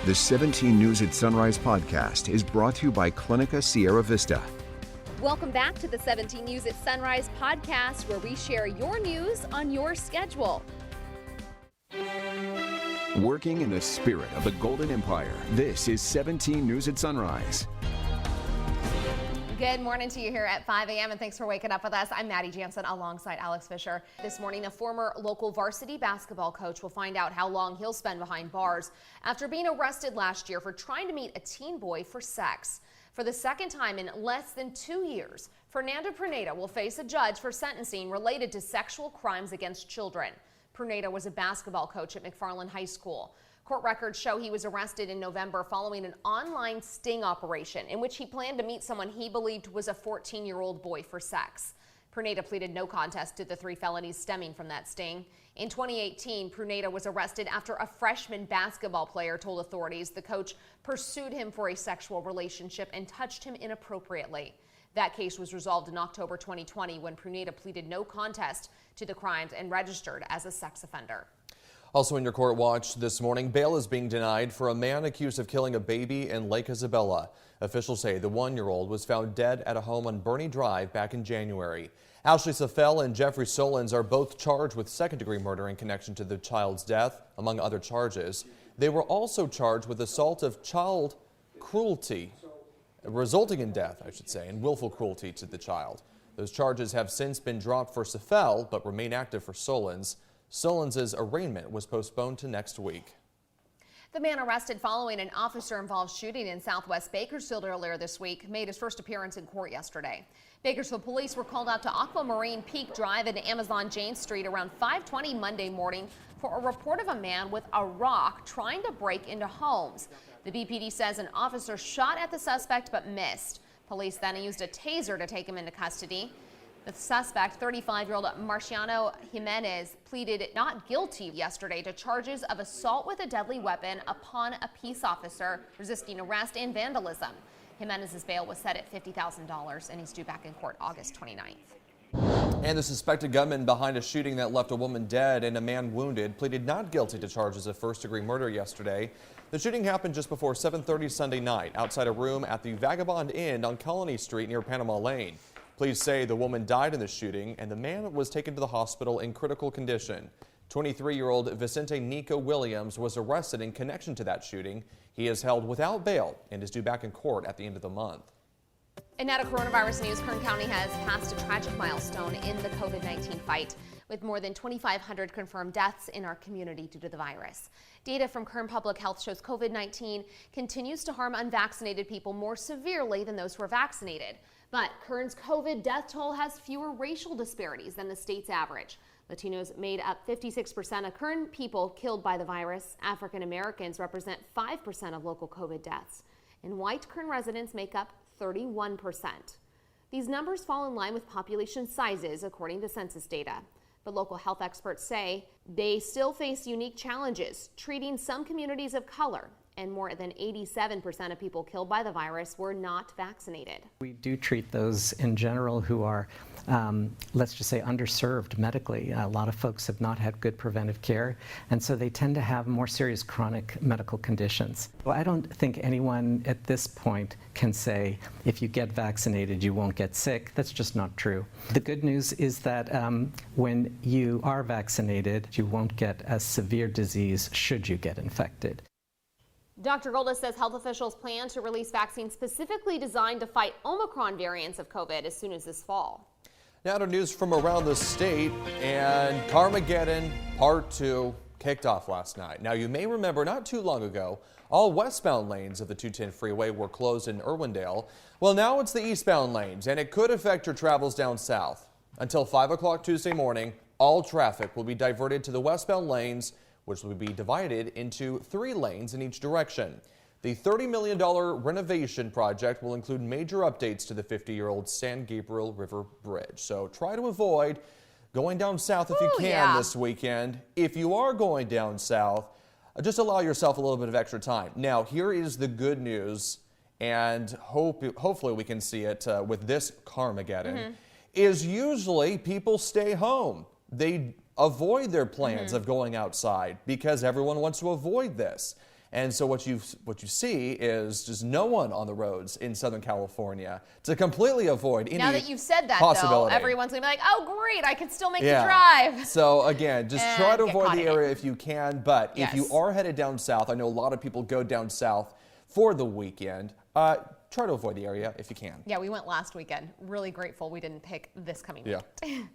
The 17 News at Sunrise podcast is brought to you by Clinica Sierra Vista. Welcome back to the 17 News at Sunrise podcast, where we share your news on your schedule. Working in the spirit of the Golden Empire, this is 17 News at Sunrise. Good morning to you here at 5 a.m. and thanks for waking up with us. I'm Maddie Jansen alongside Alex Fisher. This morning, a former local varsity basketball coach will find out how long he'll spend behind bars after being arrested last year for trying to meet a teen boy for sex. For the second time in less than 2 years, Fernando Pruneda will face a judge for sentencing related to sexual crimes against children. Pruneda was a basketball coach at McFarland High School. Court records show he was arrested in November following an online sting operation in which he planned to meet someone he believed was a 14-year-old boy for sex. Pruneda pleaded no contest to the 3 felonies stemming from that sting. In 2018, Pruneda was arrested after a freshman basketball player told authorities the coach pursued him for a sexual relationship and touched him inappropriately. That case was resolved in October 2020 when Pruneda pleaded no contest to the crimes and registered as a sex offender. Also in your court watch this morning, bail is being denied for a man accused of killing a baby in Lake Isabella. Officials say the 1-year-old was found dead at a home on Bernie Drive back in January. Ashley Safel and Jeffrey Solins are both charged with second-degree murder in connection to the child's death, among other charges. They were also charged with assault of child cruelty, resulting in death, I should say, and willful cruelty to the child. Those charges have since been dropped for Safel, but remain active for Solins. Solins' arraignment was postponed to next week. The man arrested following an officer-involved shooting in southwest Bakersfield earlier this week made his first appearance in court yesterday. Bakersfield police were called out to Aquamarine Peak Drive and Amazon Jane Street around 5:20 Monday morning for a report of a man with a rock trying to break into homes. The BPD says an officer shot at the suspect but missed. Police then used a taser to take him into custody. The suspect, 35-year-old Marciano Jimenez, pleaded not guilty yesterday to charges of assault with a deadly weapon upon a peace officer, resisting arrest, and vandalism. Jimenez's bail was set at $50,000, and he's due back in court August 29th. And the suspected gunman behind a shooting that left a woman dead and a man wounded pleaded not guilty to charges of first-degree murder yesterday. The shooting happened just before 7:30 Sunday night outside a room at the Vagabond Inn on Colony Street near Panama Lane. Police say the woman died in the shooting and the man was taken to the hospital in critical condition. 23-year-old Vicente Nico Williams was arrested in connection to that shooting. He is held without bail and is due back in court at the end of the month. And now to coronavirus news, Kern County has passed a tragic milestone in the COVID-19 fight, with more than 2,500 confirmed deaths in our community due to the virus. Data from Kern Public Health shows COVID-19 continues to harm unvaccinated people more severely than those who are vaccinated. But Kern's COVID death toll has fewer racial disparities than the state's average. Latinos made up 56% of Kern people killed by the virus. African Americans represent 5% of local COVID deaths. And white Kern residents make up 31%. These numbers fall in line with population sizes, according to census data. But local health experts say they still face unique challenges treating some communities of color, and more than 87% of people killed by the virus were not vaccinated. We do treat those in general who are, let's just say, underserved medically. A lot of folks have not had good preventive care, and so they tend to have more serious chronic medical conditions. Well, I don't think anyone at this point can say, if you get vaccinated, you won't get sick. That's just not true. The good news is that when you are vaccinated, you won't get a severe disease should you get infected. Dr. Golda says health officials plan to release vaccines specifically designed to fight Omicron variants of COVID as soon as this fall. Now to news from around the state, and Carmageddon Part 2 kicked off last night. Now you may remember not too long ago, all westbound lanes of the 210 freeway were closed in Irwindale. Well, now it's the eastbound lanes, and it could affect your travels down south. Until 5 o'clock Tuesday morning, all traffic will be diverted to the westbound lanes, which will be divided into 3 lanes in each direction. The $30 million renovation project will include major updates to the 50-year-old San Gabriel River Bridge. So try to avoid going down south if you can this weekend. If you are going down south, just allow yourself a little bit of extra time. Now, here is the good news, and hopefully we can see it with this Carmageddon, is usually people stay home. They avoid their plans of going outside because everyone wants to avoid this. And so what you see is just no one on the roads in Southern California to completely avoid any Now that you've said that, possibility. though, everyone's going to be like, oh, great, I can still make the drive. So again, just try to avoid the area it. if you can. But if you are headed down south, I know a lot of people go down south for the weekend. Try to avoid the area if you can. Yeah, we went last weekend. Really grateful we didn't pick this coming weekend.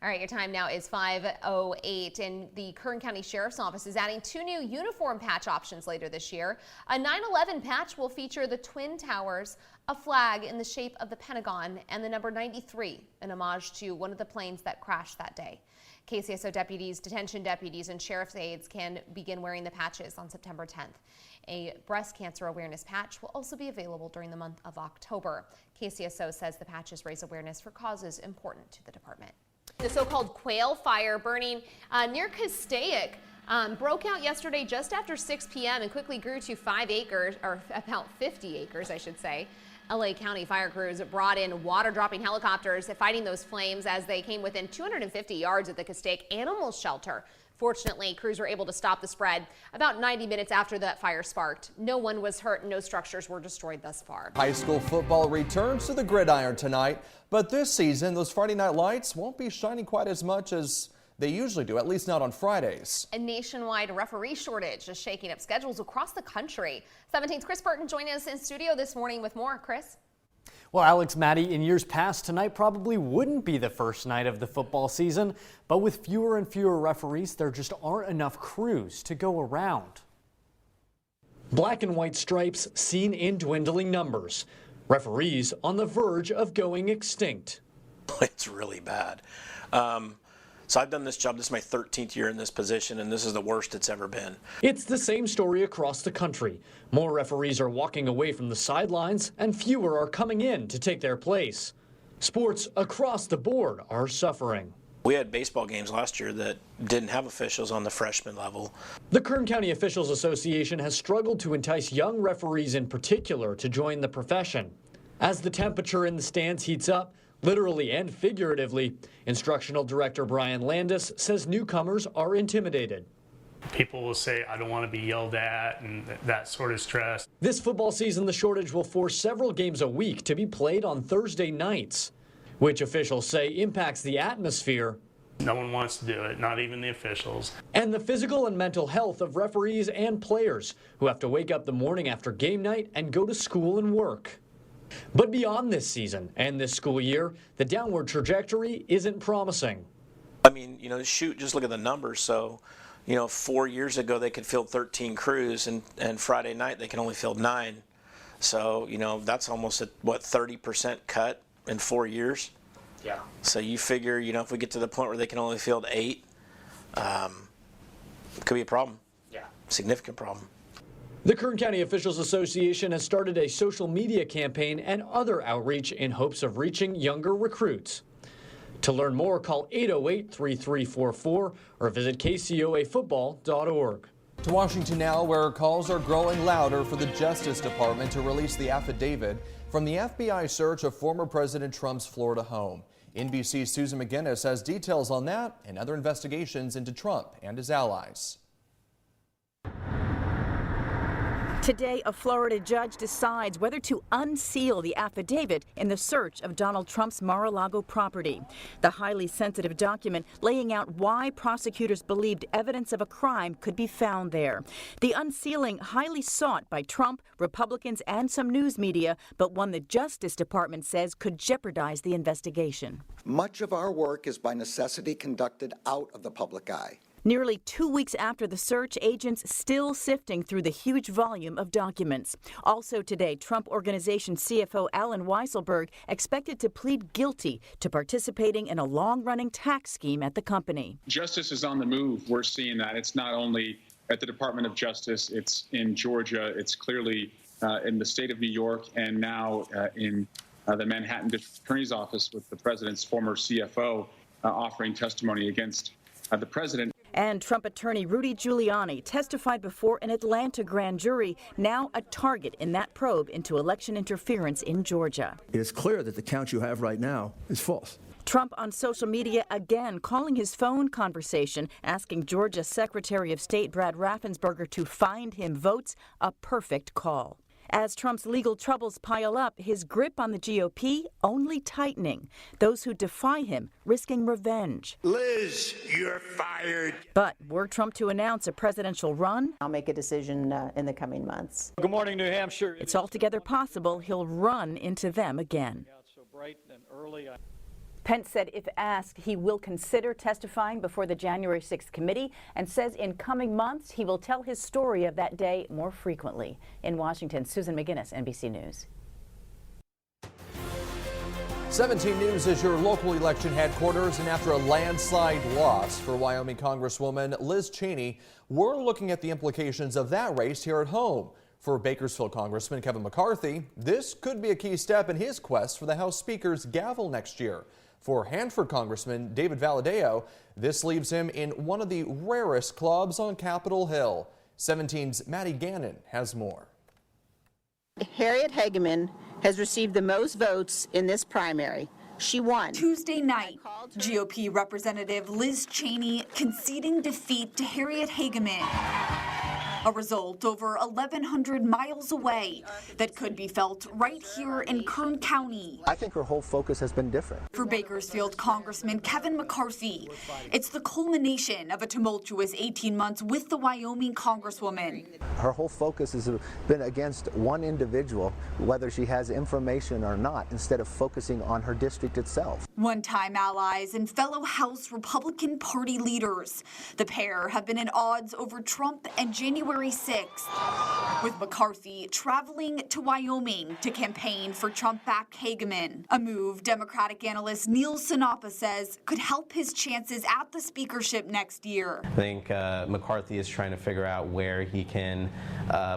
All right, your time now is 5:08, and the Kern County Sheriff's Office is adding 2 new uniform patch options later this year. A 9/11 patch will feature the Twin Towers, a flag in the shape of the Pentagon, and the number 93, an homage to one of the planes that crashed that day. KCSO deputies, detention deputies, and sheriff's aides can begin wearing the patches on September 10th. A breast cancer awareness patch will also be available during the month of October. KCSO says the patches raise awareness for causes important to the department. The so-called quail fire burning near Castaic broke out yesterday just after 6 p.m. and quickly grew to 5 acres, or about 50 acres, I should say. LA County fire crews brought in water-dropping helicopters fighting those flames as they came within 250 yards of the Castaic animal shelter. Fortunately, crews were able to stop the spread about 90 minutes after that fire sparked. No one was hurt and no structures were destroyed thus far. High school football returns to the gridiron tonight, but this season those Friday night lights won't be shining quite as much as they usually do, at least not on Fridays. A nationwide referee shortage is shaking up schedules across the country. 17's Chris Burton joining us in studio this morning with more. Chris? Well, Alex, Maddie, in years past, tonight probably wouldn't be the first night of the football season, but with fewer and fewer referees, there just aren't enough crews to go around. Black and white stripes seen in dwindling numbers. Referees on the verge of going extinct. It's really bad. So I've done this job, this is my 13th year in this position, and this is the worst it's ever been. It's the same story across the country. More referees are walking away from the sidelines, and fewer are coming in to take their place. Sports across the board are suffering. We had baseball games last year that didn't have officials on the freshman level. The Kern County Officials Association has struggled to entice young referees in particular to join the profession. As the temperature in the stands heats up, literally and figuratively, Instructional Director Brian Landis says newcomers are intimidated. People will say, I don't want to be yelled at, and that sort of stress. This football season, the shortage will force several games a week to be played on Thursday nights, which officials say impacts the atmosphere. No one wants to do it, not even the officials. And the physical and mental health of referees and players who have to wake up the morning after game night and go to school and work. But beyond this season and this school year, the downward trajectory isn't promising. I mean, just look at the numbers. So, 4 years ago they could field 13 crews, and Friday night they can only field 9. So, that's almost a, 30% cut in 4 years. Yeah. So you figure, if we get to the point where they can only field 8, it could be a problem. Yeah. Significant problem. The Kern County Officials Association has started a social media campaign and other outreach in hopes of reaching younger recruits. To learn more, call 808-3344 or visit kcoafootball.org. To Washington now, where calls are growing louder for the Justice Department to release the affidavit from the FBI search of former President Trump's Florida home. NBC's Susan McGinnis has details on that and other investigations into Trump and his allies. Today, a Florida judge decides whether to unseal the affidavit in the search of Donald Trump's Mar-a-Lago property. The highly sensitive document laying out why prosecutors believed evidence of a crime could be found there. The unsealing highly sought by Trump, Republicans, and some news media, but one the Justice Department says could jeopardize the investigation. Much of our work is by necessity conducted out of the public eye. Nearly 2 weeks after the search, agents still sifting through the huge volume of documents. Also today, Trump Organization CFO Alan Weisselberg expected to plead guilty to participating in a long-running tax scheme at the company. Justice is on the move. We're seeing that. It's not only at the Department of Justice, it's in Georgia, it's clearly in the state of New York, and now in the Manhattan District Attorney's Office with the president's former CFO offering testimony against the president. And Trump attorney Rudy Giuliani testified before an Atlanta grand jury, now a target in that probe into election interference in Georgia. It is clear that the count you have right now is false. Trump on social media again calling his phone conversation, asking Georgia Secretary of State Brad Raffensperger to find him votes, a perfect call. As Trump's legal troubles pile up, his grip on the GOP only tightening. Those who defy him risking revenge. Liz, you're fired. But were Trump to announce a presidential run, I'll make a decision in the coming months. Good morning, New Hampshire. It's altogether possible he'll run into them again. So bright and early. Pence said if asked, he will consider testifying before the January 6th committee and says in coming months he will tell his story of that day more frequently. In Washington, Susan McGinnis, NBC News. 17 News is your local election headquarters, and after a landslide loss for Wyoming Congresswoman Liz Cheney, we're looking at the implications of that race here at home. For Bakersfield Congressman Kevin McCarthy, this could be a key step in his quest for the House Speaker's gavel next year. For Hanford Congressman David Valadao, this leaves him in one of the rarest clubs on Capitol Hill. 17's Maddie Gannon has more. Harriet Hageman has received the most votes in this primary. She won. Tuesday night, GOP Representative Liz Cheney conceding defeat to Harriet Hageman. A result over 1,100 miles away that could be felt right here in Kern County. I think her whole focus has been different. For Bakersfield Congressman Kevin McCarthy, it's the culmination of a tumultuous 18 months with the Wyoming Congresswoman. Her whole focus has been against one individual, whether she has information or not, instead of focusing on her district itself. One-time allies and fellow House Republican Party leaders. The pair have been at odds over Trump and January 6th, with McCarthy traveling to Wyoming to campaign for Trump-backed Hageman, a move Democratic analyst Neil Sinapa says could help his chances at the speakership next year. I think McCarthy is trying to figure out where he can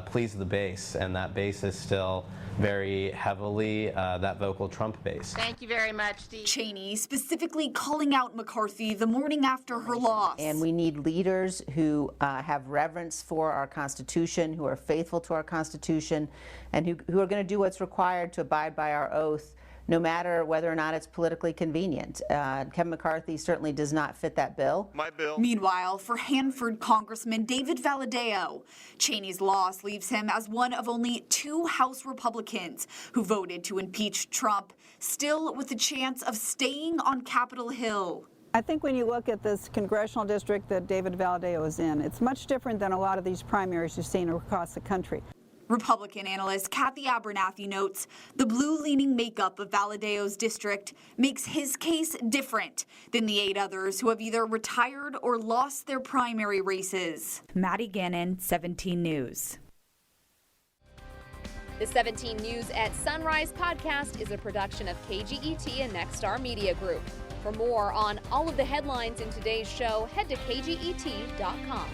please the base, and that base is still very heavily that vocal Trump base. Thank you very much, Steve. Cheney specifically calling out McCarthy the morning after her loss. And we need leaders who have reverence for our Constitution, who are faithful to our Constitution, and who are going to do what's required to abide by our oath, no matter whether or not it's politically convenient. Kevin McCarthy certainly does not fit that bill. My bill. Meanwhile, for Hanford Congressman David Valadao, Cheney's loss leaves him as one of only 2 House Republicans who voted to impeach Trump, still with the chance of staying on Capitol Hill. I think when you look at this congressional district that David Valadao is in, it's much different than a lot of these primaries you've seen across the country. Republican analyst Kathy Abernathy notes the blue-leaning makeup of Valadao's district makes his case different than the 8 others who have either retired or lost their primary races. Maddie Gannon, 17 News. The 17 News at Sunrise podcast is a production of KGET and Nexstar Media Group. For more on all of the headlines in today's show, head to kget.com.